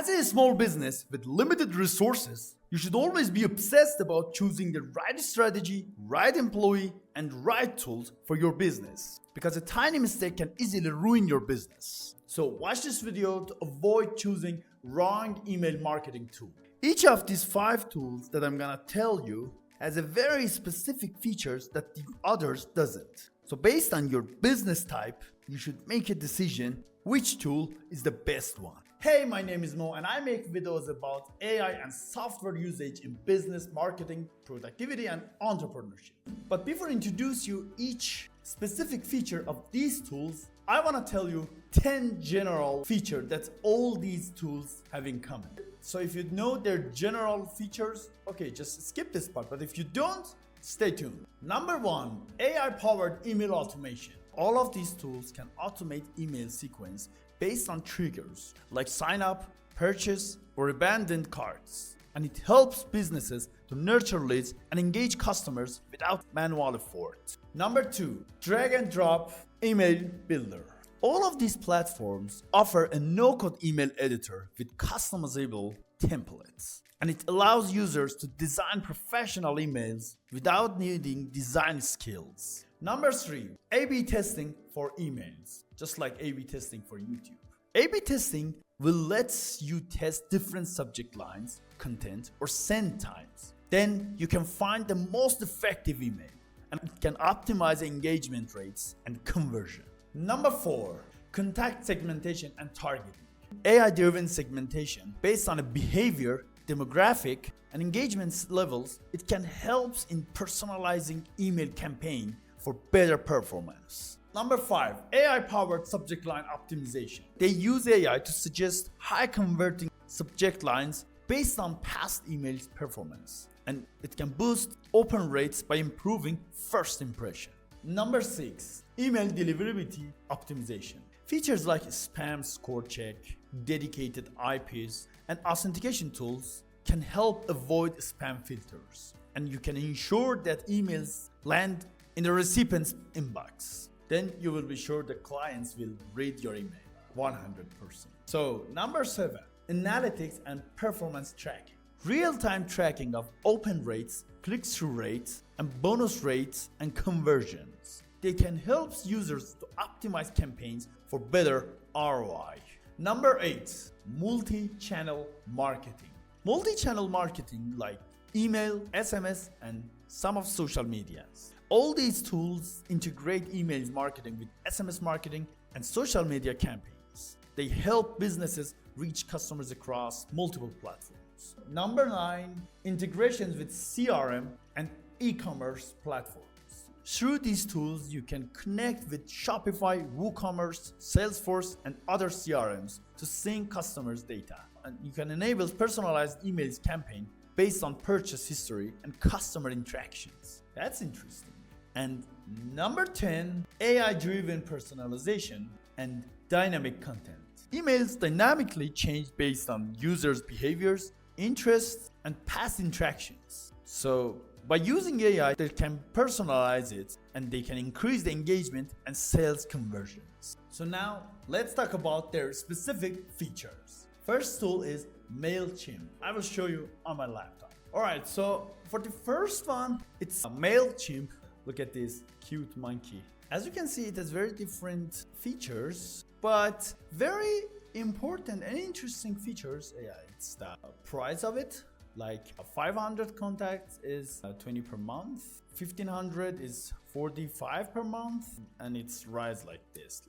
As a small business with limited resources, you should always be obsessed about choosing the right strategy, right employee, and right tools for your business. Because a tiny mistake can easily ruin your business. So watch this video to avoid choosing wrong email marketing tool. Each of these 5 tools that I'm gonna tell you has a very specific features that the others doesn't. So based on your business type, you should make a decision which tool is the best one. Hey, my name is Mo and I make videos about AI and software usage in business, marketing, productivity, and entrepreneurship. But before I introduce you each specific feature of these tools, I want to tell you 10 general features that all these tools have in common. So if you know their general features, okay, just skip this part. But if you don't, stay tuned. Number 1, AI-powered email automation. All of these tools can automate email sequence based on triggers like sign up, purchase, or abandoned carts. And it helps businesses to nurture leads and engage customers without manual effort. Number 2, drag and drop email builder. All of these platforms offer a no-code email editor with customizable templates. And it allows users to design professional emails without needing design skills. Number 3, A/B testing for emails, just like A/B testing for YouTube. A/B testing will let you test different subject lines, content, or send times. Then you can find the most effective email, and it can optimize engagement rates and conversion. Number 4, contact segmentation and targeting. AI-driven segmentation based on a behavior, demographic, and engagement levels, it can help in personalizing email campaign for better performance. Number 5, AI-powered subject line optimization. They use AI to suggest high-converting subject lines based on past emails performance, and it can boost open rates by improving first impression. Number 6, email deliverability optimization. Features like spam score check, dedicated IPs, and authentication tools can help avoid spam filters, and you can ensure that emails land in the recipient's inbox. Then you will be sure the clients will read your email 100%. So number 7, analytics and performance tracking. Real-time tracking of open rates, click-through rates, and bonus rates and conversions. They can help users to optimize campaigns for better ROI. Number 8, multi-channel marketing. Multi-channel marketing like email, SMS, and some of social medias. All these tools integrate email marketing with SMS marketing and social media campaigns. They help businesses reach customers across multiple platforms. Number 9, integrations with CRM and e-commerce platforms. Through these tools, you can connect with Shopify, WooCommerce, Salesforce, and other CRMs to sync customers' data. And you can enable personalized emails campaign based on purchase history and customer interactions. That's interesting. And number 10, AI-driven personalization and dynamic content. Emails dynamically change based on users' behaviors, interests, and past interactions. So by using AI, they can personalize it and they can increase the engagement and sales conversions. So now let's talk about their specific features. First tool is Mailchimp. I will show you on my laptop. Alright, so for the first one, it's Mailchimp. Look at this cute monkey. As you can see, it has very different features, but very important and interesting features. Yeah, it's the price of it. Like 500 contacts is 20 per month, 1500 is 45 per month, and it's rise like this.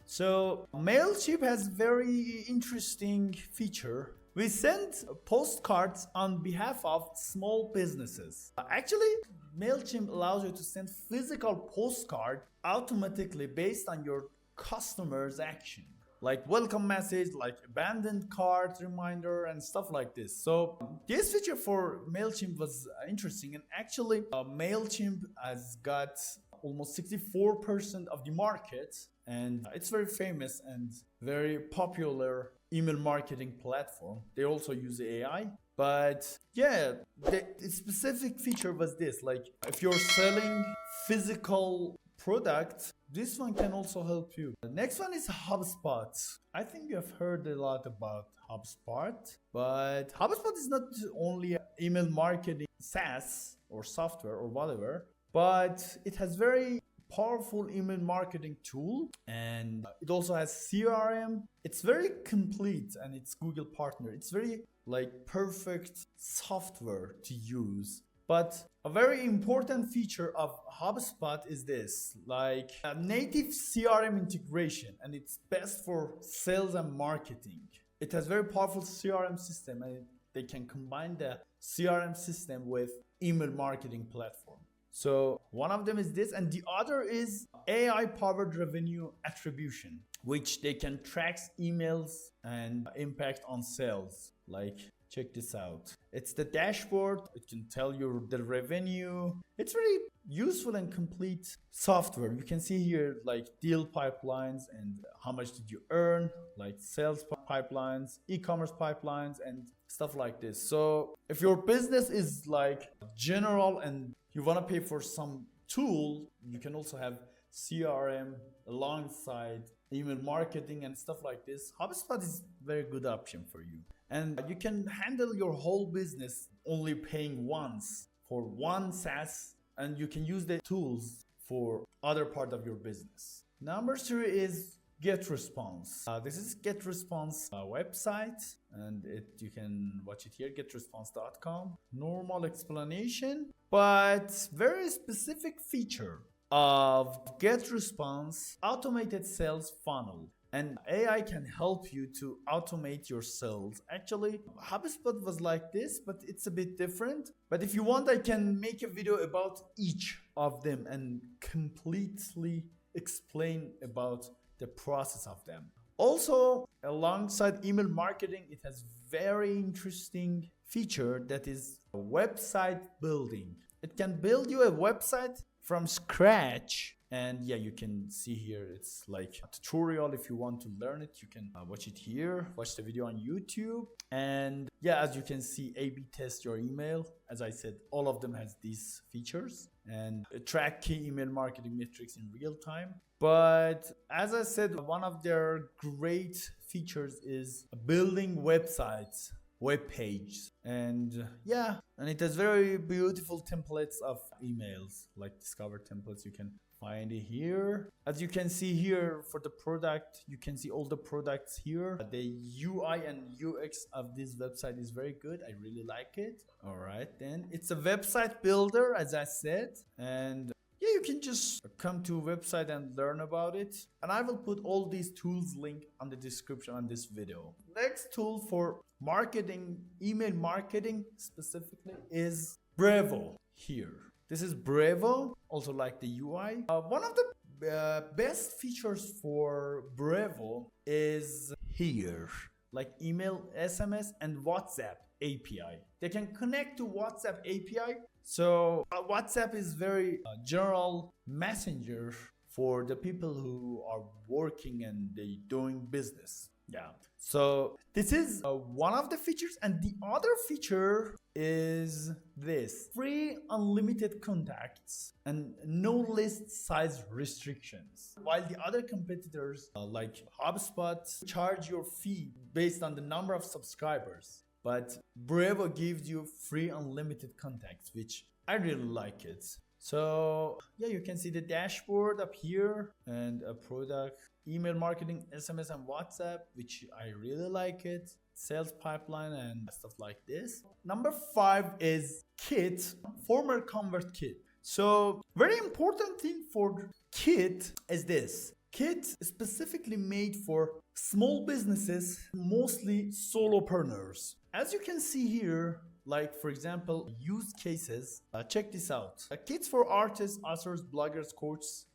So Mailchimp has very interesting feature. We send postcards on behalf of small businesses. Actually, Mailchimp allows you to send physical postcard automatically based on your customer's action, like welcome message, like abandoned cart reminder, and stuff like this. So this feature for Mailchimp was interesting, and actually Mailchimp has got almost 64% of the market, and it's very famous and very popular email marketing platform. They also use AI, but yeah, the specific feature was this: like if you're selling physical product, this one can also help you. The next one is HubSpot. I think you have heard a lot about HubSpot, but HubSpot is not only email marketing SaaS or software or whatever, but it has very powerful email marketing tool, and it also has CRM. It's very complete, and it's Google partner. It's very like perfect software to use. But a very important feature of HubSpot is this, like a native CRM integration, and it's best for sales and marketing. It has very powerful CRM system, and they can combine the CRM system with email marketing platform. So one of them is this, and the other is AI-powered revenue attribution, which they can track emails and impact on sales. Like, check this out. It's the dashboard. It can tell you the revenue. It's really useful and complete software. You can see here like deal pipelines and how much did you earn, like sales pipelines, e-commerce pipelines, and stuff like this. So if your business is like general and you want to pay for some tool, you can also have CRM alongside email marketing and stuff like this. HubSpot is a very good option for you. And you can handle your whole business only paying once for one SaaS, and you can use the tools for other part of your business. Number 3 is GetResponse. This is GetResponse website, and you can watch it here, getresponse.com. Normal explanation, but very specific feature of GetResponse automated sales funnel. And AI can help you to automate your sales. Actually, HubSpot was like this, but it's a bit different. But if you want, I can make a video about each of them and completely explain about the process of them. Also, alongside email marketing, it has very interesting feature that is website building. It can build you a website from scratch. And yeah, you can see here, it's like a tutorial. If you want to learn it, you can watch it here, watch the video on YouTube. And yeah, as you can see, A/B test your email. As I said, all of them has these features and track key email marketing metrics in real time. But as I said, one of their great features is building websites, web pages, and yeah, and it has very beautiful templates of emails, like discover templates. You can find it here. As you can see here, for the product, you can see all the products here. The UI and UX of this website is very good. I really like it. All right, then it's a website builder, as I said, and yeah, you can just come to a website and learn about it. And I will put all these tools link on the description on this video. Next tool for marketing, email marketing specifically, is Brevo here. This is Brevo, also like the UI. One of the best features for Brevo is here, like email, SMS, and WhatsApp API. They can connect to WhatsApp API. So WhatsApp is very general messenger for the people who are working and they doing business. Yeah. So this is one of the features, and the other feature is this: free unlimited contacts and no list size restrictions. While the other competitors like HubSpot charge your fee based on the number of subscribers, but Brevo gives you free unlimited contacts, which I really like it. So yeah, you can see the dashboard up here and a product, email marketing, SMS, and WhatsApp, which I really like it. Sales pipeline and stuff like this. Number 5 is Kit, former ConvertKit. So very important thing for Kit is this. Kit is specifically made for small businesses, mostly solopreneurs. As you can see here, like for example, use cases, check this out. Kits for artists, authors, bloggers, course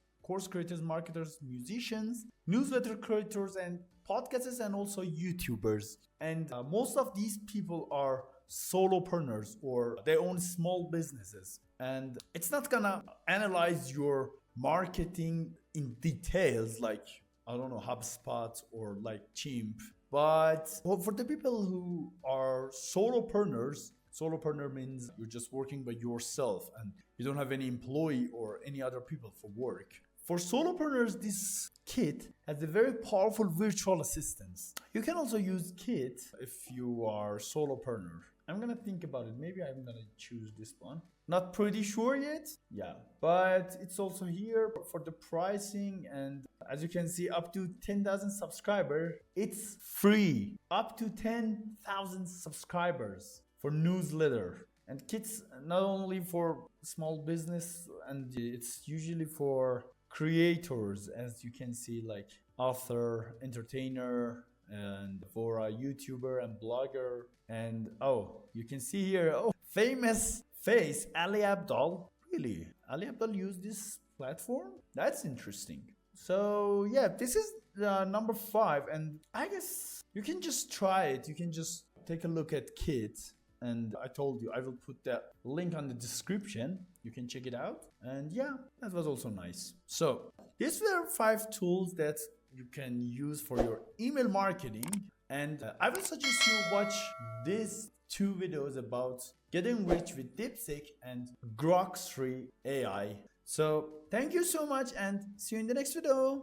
creators, marketers, musicians, newsletter creators, and podcasters, and also YouTubers. And most of these people are solopreneurs or they own small businesses. And it's not gonna analyze your marketing in details like, I don't know, HubSpot or like Chimp. But for the people who are solopreneurs, solopreneur means you're just working by yourself and you don't have any employee or any other people for work. For solopreneurs, this Kit has a very powerful virtual assistant. You can also use Kit if you are solopreneur. I'm gonna think about it. Maybe I'm gonna choose this one. Not pretty sure yet. Yeah, but it's also here for the pricing, and as you can see, up to 10,000 subscribers, it's free. Up to 10,000 subscribers for newsletter. And Kit's not only for small business, and it's usually for creators, as you can see, like author, entertainer, and for a YouTuber and blogger. And oh, you can see here, oh, famous face Ali Abdaal. Really, Ali Abdaal used this platform? That's interesting. So yeah, this is number 5, and I guess you can just try it. You can just take a look at Kit, and I told you I will put that link on the description. You can check it out. And yeah, that was also nice. So these were 5 tools that you can use for your email marketing. And I will suggest you watch these 2 videos about getting rich with DeepSeek and GROK 3 AI. So thank you so much, and see you in the next video.